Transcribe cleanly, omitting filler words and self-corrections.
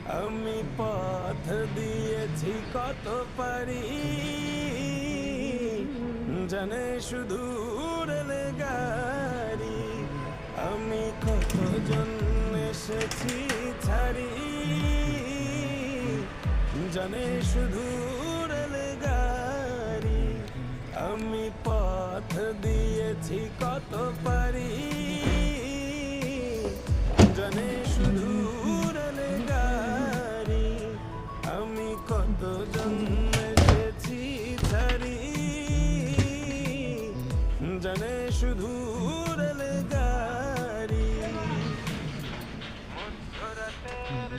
আমি পথ দিয়েছি কত পারি, জানে শুধু রেলগাড়ি। আমি কতজন এসেছি ছাড়ি, জানে শুধু রেলগাড়ি। আমি পথ দিয়েছি কত পারি, জানে শুধু রেলগাড়ি। আমি কতজন এসেছি ছাড়ি, জানে শুধু রেলগাড়ি। মধ্যরাতের